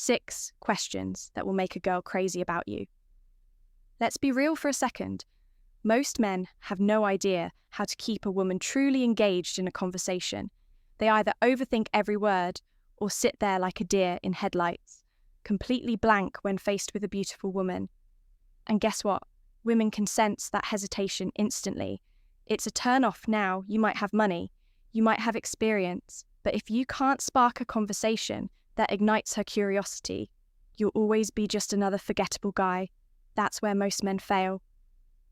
6 questions that will make a girl crazy about you. Let's be real for a second. Most men have no idea how to keep a woman truly engaged in a conversation. They either overthink every word or sit there like a deer in headlights, completely blank when faced with a beautiful woman. And guess what? Women can sense that hesitation instantly. It's a turn-off now. You might have money, you might have experience, but if you can't spark a conversation that ignites her curiosity, you'll always be just another forgettable guy. That's where most men fail.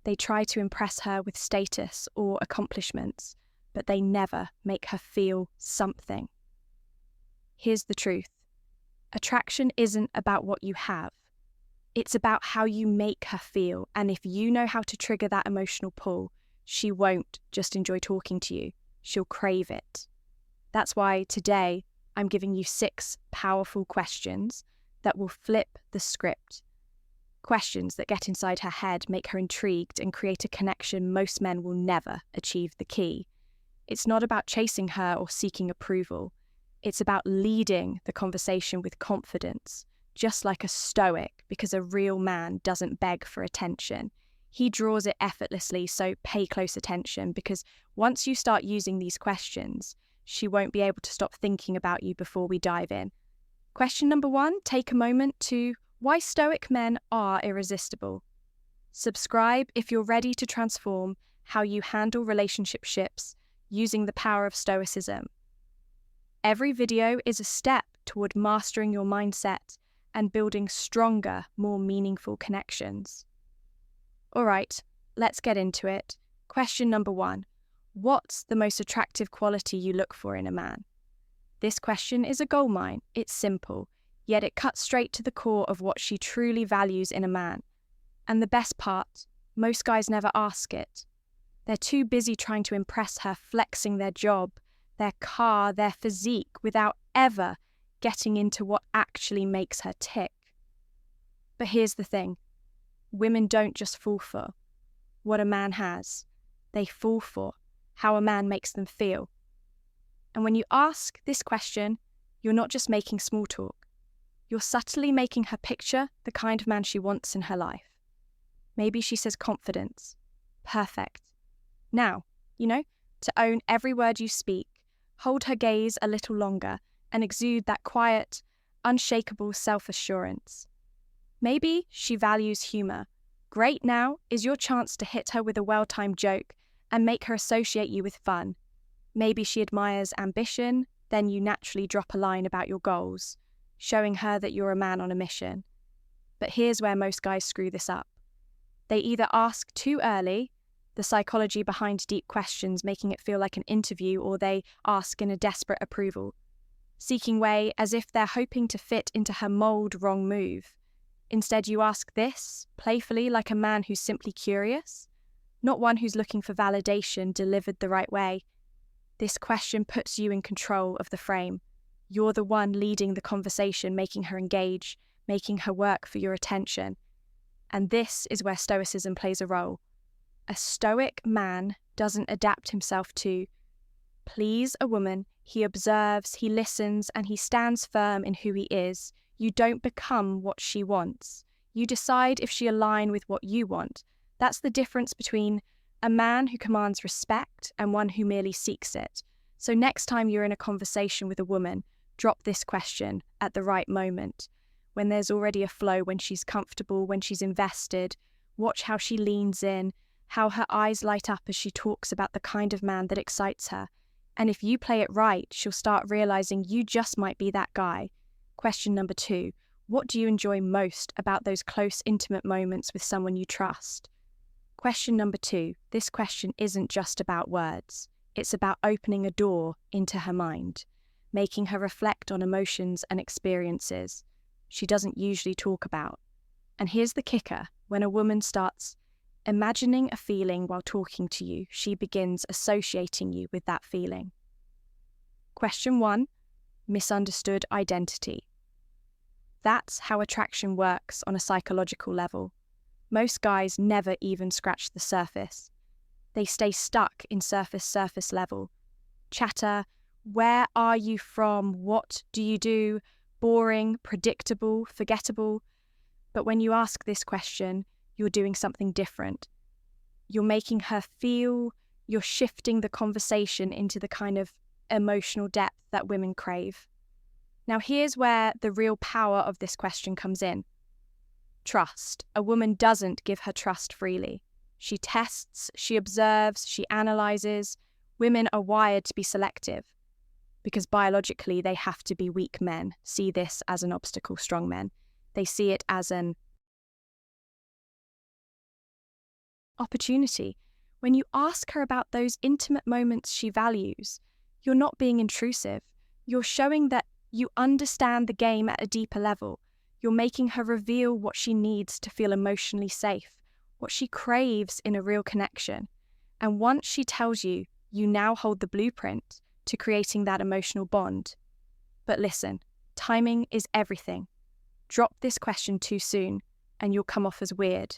They try to impress her with status or accomplishments, but they never make her feel something. Here's the truth. Attraction isn't about what you have. It's about how you make her feel, and if you know how to trigger that emotional pull, she won't just enjoy talking to you, she'll crave it. That's why today I'm giving you 6 powerful questions that will flip the script. Questions that get inside her head, make her intrigued, and create a connection most men will never achieve. The key. It's not about chasing her or seeking approval. It's about leading the conversation with confidence, just like a Stoic, because a real man doesn't beg for attention. He draws it effortlessly, so pay close attention, because once you start using these questions, she won't be able to stop thinking about you before we dive in. Question number 1, take a moment to why Stoic men are irresistible. Subscribe if you're ready to transform how you handle relationships using the power of Stoicism. Every video is a step toward mastering your mindset and building stronger, more meaningful connections. All right, let's get into it. Question number 1. What's the most attractive quality you look for in a man? This question is a goldmine. It's simple, yet it cuts straight to the core of what she truly values in a man. And the best part, most guys never ask it. They're too busy trying to impress her, flexing their job, their car, their physique, without ever getting into what actually makes her tick. But here's the thing. Women don't just fall for what a man has. They fall for how a man makes them feel. And when you ask this question, you're not just making small talk. You're subtly making her picture the kind of man she wants in her life. Maybe she says confidence. Perfect. Now, to own every word you speak, hold her gaze a little longer, and exude that quiet, unshakable self-assurance. Maybe she values humor. Great, now is your chance to hit her with a well-timed joke and make her associate you with fun. Maybe she admires ambition, then you naturally drop a line about your goals, showing her that you're a man on a mission. But here's where most guys screw this up. They either ask too early, the psychology behind deep questions making it feel like an interview, or they ask in a desperate approval, seeking way as if they're hoping to fit into her mold. Wrong move. Instead, you ask this, playfully, like a man who's simply curious, not one who's looking for validation delivered the right way. This question puts you in control of the frame. You're the one leading the conversation, making her engage, making her work for your attention. And this is where Stoicism plays a role. A Stoic man doesn't adapt himself to please a woman. He observes, he listens, and he stands firm in who he is. You don't become what she wants. You decide if she aligns with what you want. That's the difference between a man who commands respect and one who merely seeks it. So next time you're in a conversation with a woman, drop this question at the right moment. When there's already a flow, when she's comfortable, when she's invested. Watch how she leans in, how her eyes light up as she talks about the kind of man that excites her. And if you play it right, she'll start realizing you just might be that guy. Question number 2, what do you enjoy most about those close, intimate moments with someone you trust? Question number 2, this question isn't just about words. It's about opening a door into her mind, making her reflect on emotions and experiences she doesn't usually talk about. And here's the kicker, when a woman starts imagining a feeling while talking to you, she begins associating you with that feeling. Question 1, misunderstood identity. That's how attraction works on a psychological level. Most guys never even scratch the surface. They stay stuck in surface level. Chatter, where are you from? What do you do? boring, predictable, forgettable. But when you ask this question, you're doing something different. You're making her feel, you're shifting the conversation into the kind of emotional depth that women crave. Now, here's where the real power of this question comes in. Trust. A woman doesn't give her trust freely. She tests, she observes, she analyzes. Women are wired to be selective because biologically they have to be weak men, see this as an obstacle, strong men. They see it as an opportunity. When you ask her about those intimate moments she values, you're not being intrusive. You're showing that you understand the game at a deeper level. You're making her reveal what she needs to feel emotionally safe, what she craves in a real connection. And once she tells you, you now hold the blueprint to creating that emotional bond. But listen, timing is everything. Drop this question too soon, and you'll come off as weird.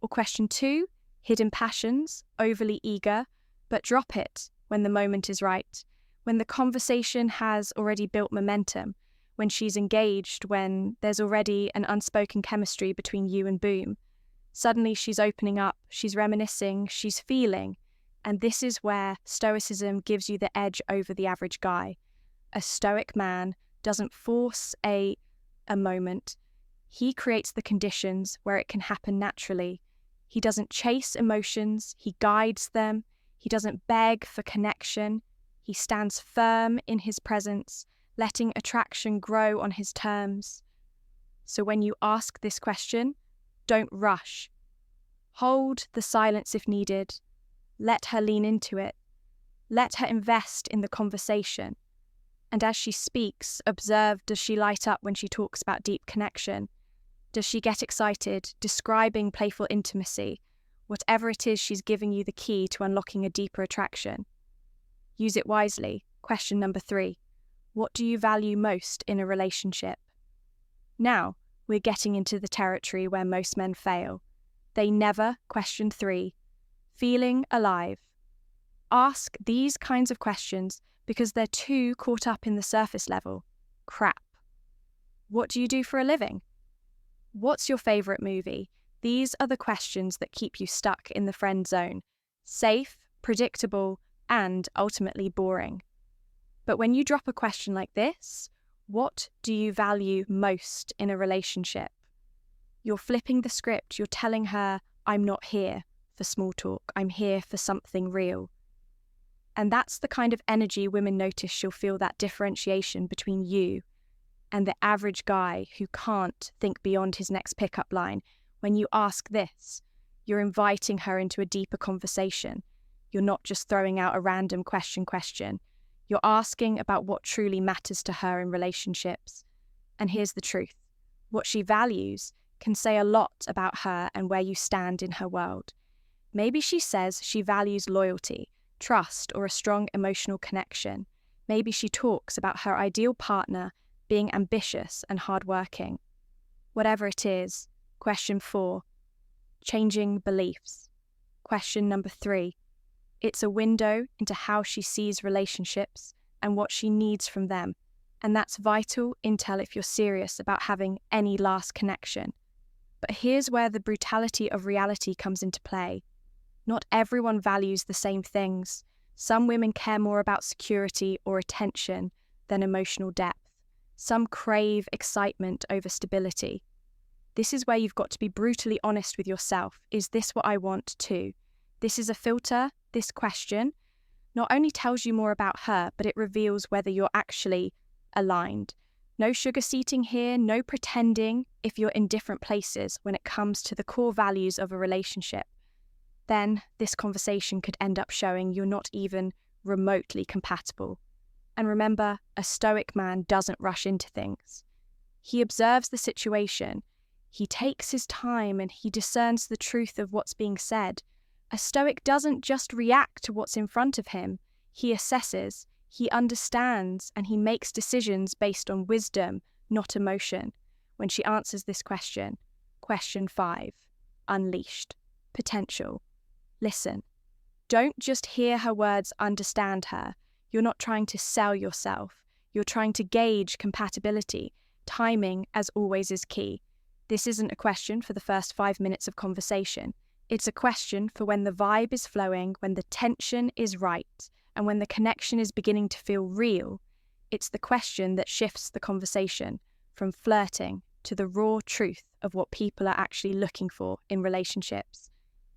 Or question 2, hidden passions, overly eager, but drop it when the moment is right, when the conversation has already built momentum, when she's engaged, when there's already an unspoken chemistry between you and boom. Suddenly she's opening up, she's reminiscing, she's feeling, and this is where Stoicism gives you the edge over the average guy. A Stoic man doesn't force a moment. He creates the conditions where it can happen naturally. He doesn't chase emotions, he guides them. He doesn't beg for connection. He stands firm in his presence, letting attraction grow on his terms. So when you ask this question, don't rush. Hold the silence if needed. Let her lean into it. Let her invest in the conversation. And as she speaks, observe, does she light up when she talks about deep connection? Does she get excited, describing playful intimacy? Whatever it is, she's giving you the key to unlocking a deeper attraction. Use it wisely. Question number 3. What do you value most in a relationship? Now, we're getting into the territory where most men fail. They never, question 3, feeling alive. Ask these kinds of questions because they're too caught up in the surface level. Crap. What do you do for a living? What's your favorite movie? These are the questions that keep you stuck in the friend zone. Safe, predictable, and ultimately boring. But when you drop a question like this, what do you value most in a relationship? You're flipping the script. You're telling her, I'm not here for small talk. I'm here for something real. And that's the kind of energy women notice. She'll feel that differentiation between you and the average guy who can't think beyond his next pickup line. When you ask this, you're inviting her into a deeper conversation. You're not just throwing out a random question. You're asking about what truly matters to her in relationships. And here's the truth. What she values can say a lot about her and where you stand in her world. Maybe she says she values loyalty, trust, or a strong emotional connection. Maybe she talks about her ideal partner being ambitious and hardworking. Whatever it is, question 4, changing beliefs. Question number 3, it's a window into how she sees relationships and what she needs from them. And that's vital intel if you're serious about having any last connection. But here's where the brutality of reality comes into play. Not everyone values the same things. Some women care more about security or attention than emotional depth. Some crave excitement over stability. This is where you've got to be brutally honest with yourself. Is this what I want too? This is a filter. This question not only tells you more about her, but it reveals whether you're actually aligned. No sugar seating here, no pretending if you're in different places when it comes to the core values of a relationship. Then this conversation could end up showing you're not even remotely compatible. And remember, a Stoic man doesn't rush into things. He observes the situation, he takes his time, and he discerns the truth of what's being said. A Stoic doesn't just react to what's in front of him. He assesses, he understands, and he makes decisions based on wisdom, not emotion. When she answers this question, question 5, unleashed, potential. Listen, don't just hear her words, understand her. You're not trying to sell yourself. You're trying to gauge compatibility. timing, as always, is key. This isn't a question for the first 5 minutes of conversation. It's a question for when the vibe is flowing, when the tension is right, and when the connection is beginning to feel real. It's the question that shifts the conversation from flirting to the raw truth of what people are actually looking for in relationships.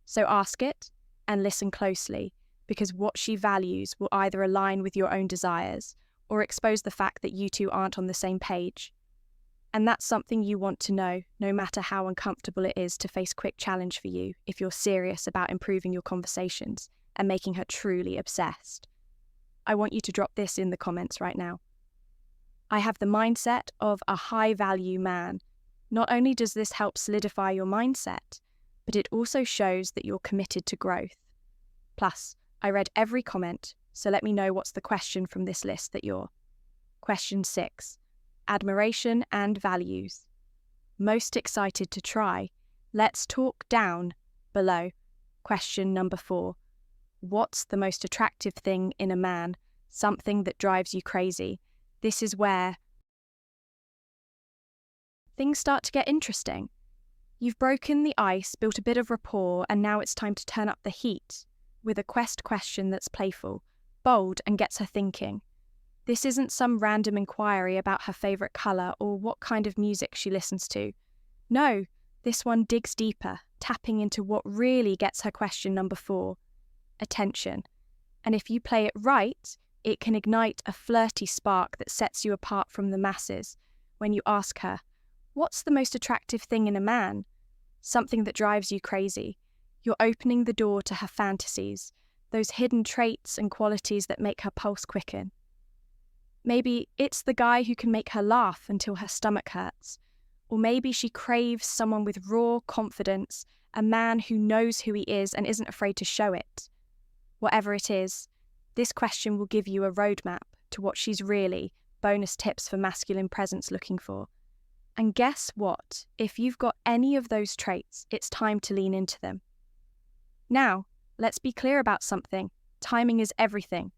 So ask it and listen closely, because what she values will either align with your own desires or expose the fact that you two aren't on the same page. And that's something you want to know, no matter how uncomfortable it is to face quick challenge for you if you're serious about improving your conversations and making her truly obsessed. I want you to drop this in the comments right now. I have the mindset of a high-value man. Not only does this help solidify your mindset, but it also shows that you're committed to growth. Plus, I read every comment, so let me know what's the question from this list that you're. Question 6. Admiration and values. Most excited to try. Let's talk down below. Question number 4. What's the most attractive thing in a man? Something that drives you crazy. This is where things start to get interesting. You've broken the ice, built a bit of rapport, and now it's time to turn up the heat with a question that's playful, bold, and gets her thinking. This isn't some random inquiry about her favourite colour or what kind of music she listens to. No, this one digs deeper, tapping into what really gets her question number 4, attention. And if you play it right, it can ignite a flirty spark that sets you apart from the masses. When you ask her, what's the most attractive thing in a man? Something that drives you crazy. You're opening the door to her fantasies, those hidden traits and qualities that make her pulse quicken. Maybe it's the guy who can make her laugh until her stomach hurts. Or maybe she craves someone with raw confidence, a man who knows who he is and isn't afraid to show it. Whatever it is, this question will give you a roadmap to what she's really, bonus tips for masculine presence, looking for. And guess what? If you've got any of those traits, it's time to lean into them. Now, let's be clear about something. Timing is everything.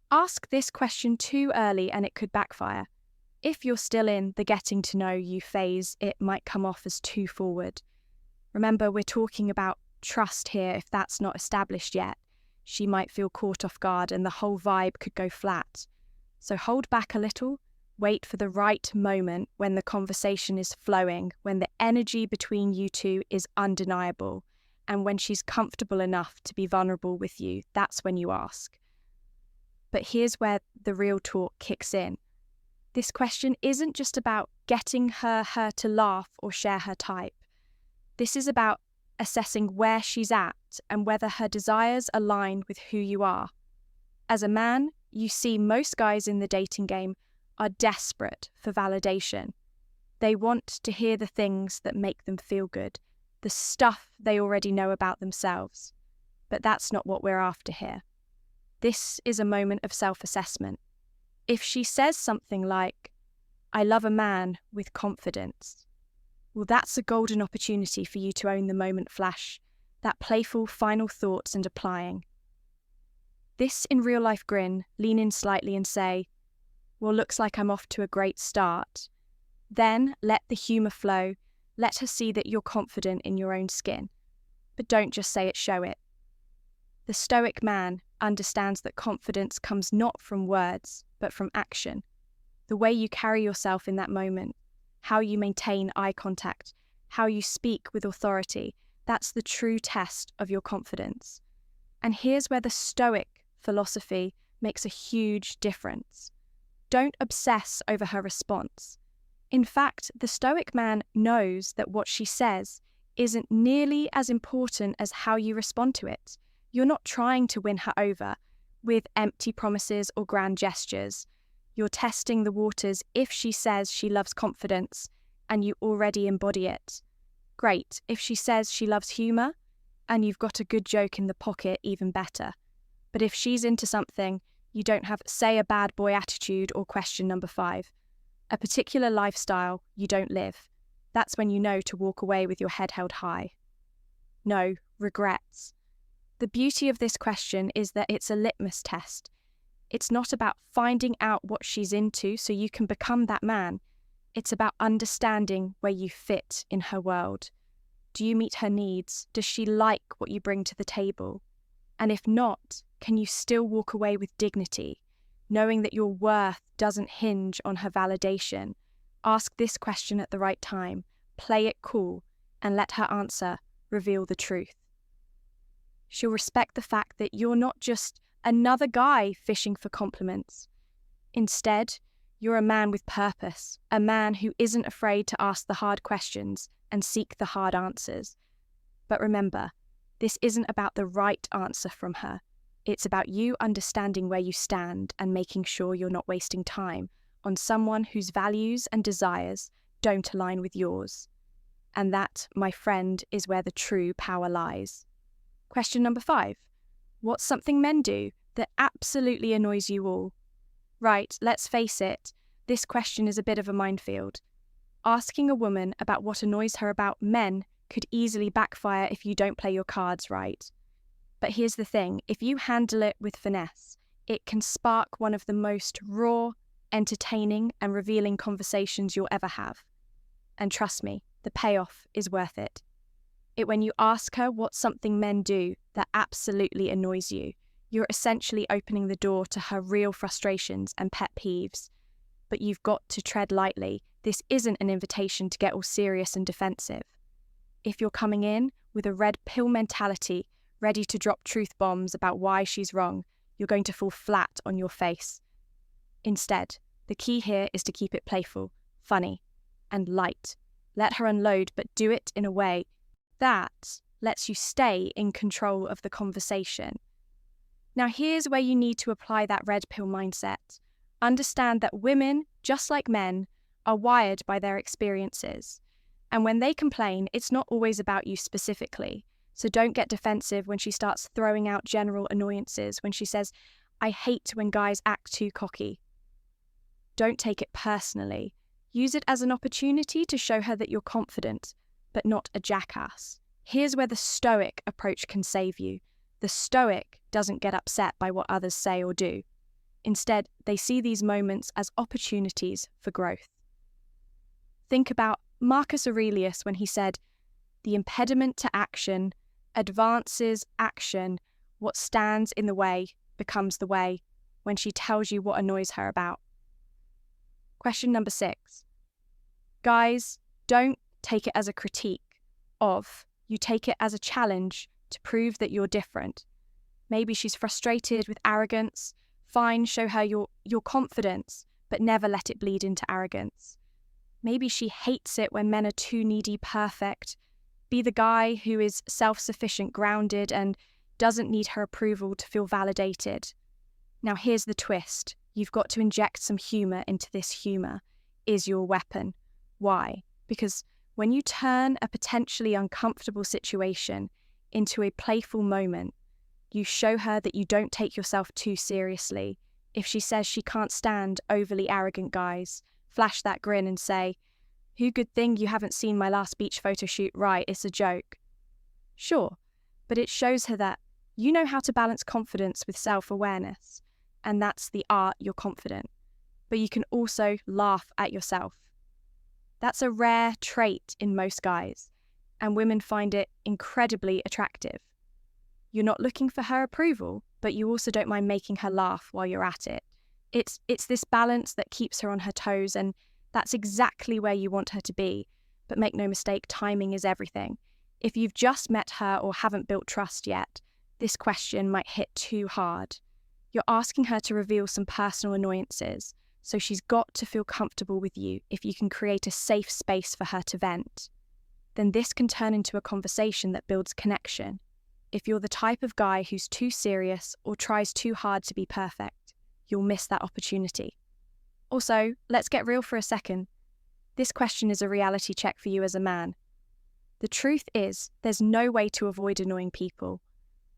Ask this question too early and it could backfire. If you're still in the getting to know you phase, it might come off as too forward. Remember, we're talking about trust here. If that's not established yet, she might feel caught off guard and the whole vibe could go flat. So hold back a little, wait for the right moment when the conversation is flowing, when the energy between you two is undeniable, and when she's comfortable enough to be vulnerable with you. That's when you ask. But here's where the real talk kicks in. This question isn't just about getting her to laugh or share her type. This is about assessing where she's at and whether her desires align with who you are. As a man, you see most guys in the dating game are desperate for validation. They want to hear the things that make them feel good, the stuff they already know about themselves. But that's not what we're after here. This is a moment of self-assessment. If she says something like, I love a man with confidence, well, that's a golden opportunity for you to own the moment flash, that playful final thoughts and applying. This in real life grin, lean in slightly and say, well, looks like I'm off to a great start. Then let the humour flow, let her see that you're confident in your own skin. But don't just say it, show it. The Stoic man understands that confidence comes not from words, but from action. The way you carry yourself in that moment, how you maintain eye contact, how you speak with authority, that's the true test of your confidence. And here's where the Stoic philosophy makes a huge difference. Don't obsess over her response. In fact, the Stoic man knows that what she says isn't nearly as important as how you respond to it. You're not trying to win her over with empty promises or grand gestures. You're testing the waters. If she says she loves confidence and you already embody it, great. If she says she loves humour and you've got a good joke in the pocket, even better. But if she's into something, you don't have, say, a bad boy attitude or question number 5, a particular lifestyle you don't live. That's when you know to walk away with your head held high. No regrets. The beauty of this question is that it's a litmus test. It's not about finding out what she's into so you can become that man. It's about understanding where you fit in her world. Do you meet her needs? Does she like what you bring to the table? And if not, can you still walk away with dignity, knowing that your worth doesn't hinge on her validation? Ask this question at the right time, play it cool, and let her answer reveal the truth. She'll respect the fact that you're not just another guy fishing for compliments. Instead, you're a man with purpose, a man who isn't afraid to ask the hard questions and seek the hard answers. But remember, this isn't about the right answer from her. It's about you understanding where you stand and making sure you're not wasting time on someone whose values and desires don't align with yours. And that, my friend, is where the true power lies. Question number 5. What's something men do that absolutely annoys you all? Right, let's face it, this question is a bit of a minefield. Asking a woman about what annoys her about men could easily backfire if you don't play your cards right. But here's the thing, if you handle it with finesse, it can spark one of the most raw, entertaining, and revealing conversations you'll ever have. And trust me, the payoff is worth it. When you ask her what's something men do that absolutely annoys you, you're essentially opening the door to her real frustrations and pet peeves. But you've got to tread lightly. This isn't an invitation to get all serious and defensive. If you're coming in with a red pill mentality, ready to drop truth bombs about why she's wrong, you're going to fall flat on your face. Instead, the key here is to keep it playful, funny, and light. Let her unload, but do it in a way that lets you stay in control of the conversation. Now, here's where you need to apply that red pill mindset. Understand that women, just like men, are wired by their experiences. And when they complain, it's not always about you specifically. So don't get defensive when she starts throwing out general annoyances, when she says, "I hate when guys act too cocky." Don't take it personally. Use it as an opportunity to show her that you're confident, but not a jackass. Here's where the Stoic approach can save you. The Stoic doesn't get upset by what others say or do. Instead, they see these moments as opportunities for growth. Think about Marcus Aurelius when he said, "The impediment to action advances action. What stands in the way becomes the way," when she tells you what annoys her about. Question number 6. Guys, don't take it as a critique you take it as a challenge to prove that you're different. Maybe she's frustrated with arrogance. Fine, show her your confidence, but never let it bleed into arrogance. Maybe she hates it when men are too needy perfect. Be the guy who is self-sufficient, grounded, and doesn't need her approval to feel validated. Now here's the twist. You've got to inject some humor into this. Humor is your weapon. Why? Because when you turn a potentially uncomfortable situation into a playful moment, you show her that you don't take yourself too seriously. If she says she can't stand overly arrogant guys, flash that grin and say, "Who good thing you haven't seen my last beach photo shoot, right? It's a joke." Sure, but it shows her that you know how to balance confidence with self-awareness, and that's the art you're confident. But you can also laugh at yourself. That's a rare trait in most guys, and women find it incredibly attractive. You're not looking for her approval, but you also don't mind making her laugh while you're at it. It's this balance that keeps her on her toes, and that's exactly where you want her to be. But make no mistake, timing is everything. If you've just met her or haven't built trust yet, this question might hit too hard. You're asking her to reveal some personal annoyances, so she's got to feel comfortable with you. If you can create a safe space for her to vent, then this can turn into a conversation that builds connection. If you're the type of guy who's too serious or tries too hard to be perfect, you'll miss that opportunity. Also, let's get real for a second. This question is a reality check for you as a man. The truth is, there's no way to avoid annoying people,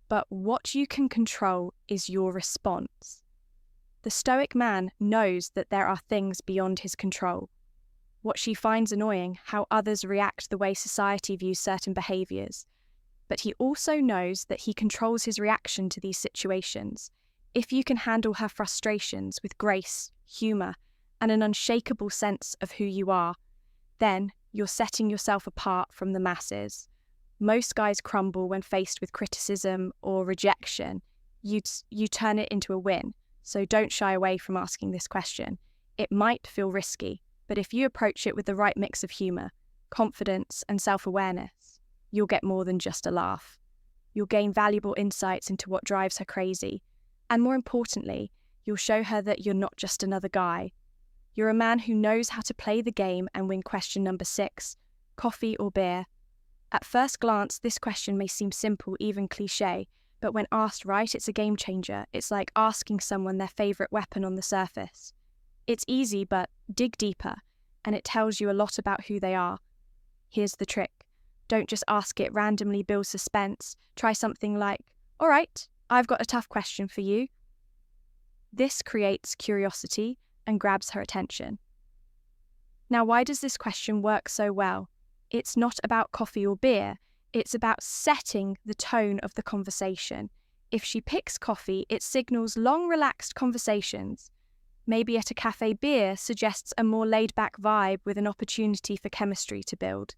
but what you can control is your response. The Stoic man knows that there are things beyond his control. What she finds annoying, how others react, the way society views certain behaviours. But he also knows that he controls his reaction to these situations. If you can handle her frustrations with grace, humour, and an unshakable sense of who you are. Then you're setting yourself apart from the masses. Most guys crumble when faced with criticism or rejection. You turn it into a win, so don't shy away from asking this question. It might feel risky, but if you approach it with the right mix of humor, confidence, and self-awareness, you'll get more than just a laugh. You'll gain valuable insights into what drives her crazy, and more importantly, you'll show her that you're not just another guy. You're a man who knows how to play the game and win question number 6, coffee or beer. At first glance, this question may seem simple, even cliché, but when asked right, it's a game changer. It's like asking someone their favourite weapon on the surface. It's easy, but dig deeper, and it tells you a lot about who they are. Here's the trick. Don't just ask it randomly, build suspense. Try something like, "All right, I've got a tough question for you." This creates curiosity and grabs her attention. Now, why does this question work so well? It's not about coffee or beer. It's about setting the tone of the conversation. If she picks coffee, it signals long, relaxed conversations. Maybe at a cafe, beer suggests a more laid-back vibe with an opportunity for chemistry to build.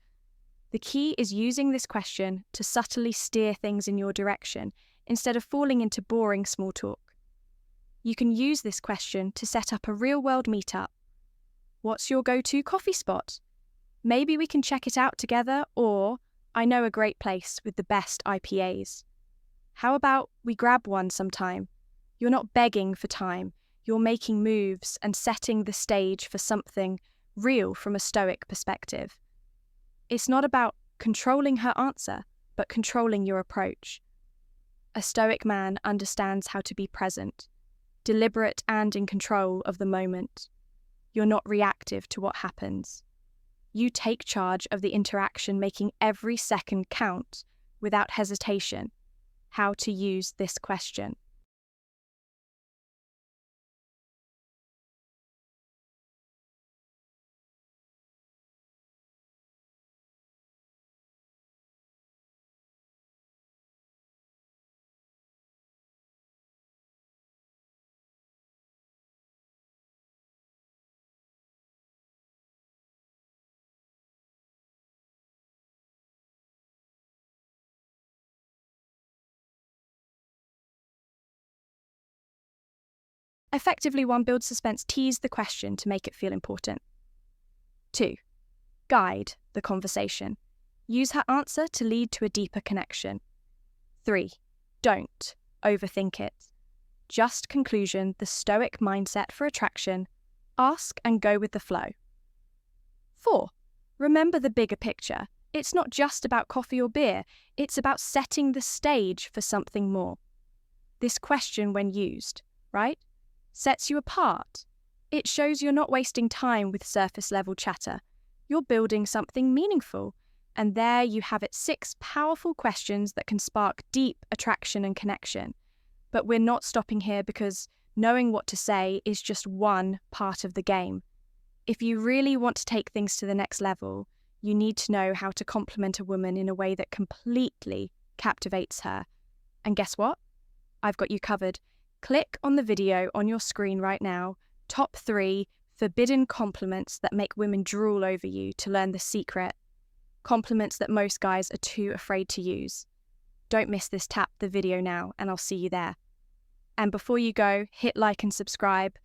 The key is using this question to subtly steer things in your direction instead of falling into boring small talk. You can use this question to set up a real-world meetup. What's your go-to coffee spot? Maybe we can check it out together, or I know a great place with the best IPAs. How about we grab one sometime? You're not begging for time. You're making moves and setting the stage for something real from a Stoic perspective. It's not about controlling her answer, but controlling your approach. A Stoic man understands how to be present, deliberate and in control of the moment. You're not reactive to what happens. You take charge of the interaction, making every second count without hesitation. How to use this question. Effectively, 1. Build suspense, tease the question to make it feel important. 2. Guide the conversation. Use her answer to lead to a deeper connection. 3. Don't overthink it. Just conclusion, the Stoic mindset for attraction. Ask and go with the flow. 4. Remember the bigger picture. It's not just about coffee or beer, it's about setting the stage for something more. This question, when used, right, sets you apart. It shows you're not wasting time with surface-level chatter. You're building something meaningful. And there you have it, 6 powerful questions that can spark deep attraction and connection. But we're not stopping here, because knowing what to say is just one part of the game. If you really want to take things to the next level, you need to know how to compliment a woman in a way that completely captivates her. And guess what? I've got you covered. Click on the video on your screen right now, top 3 forbidden compliments that make women drool over you, to learn the secret. Compliments that most guys are too afraid to use. Don't miss this. Tap the video now and I'll see you there. And before you go, hit like and subscribe.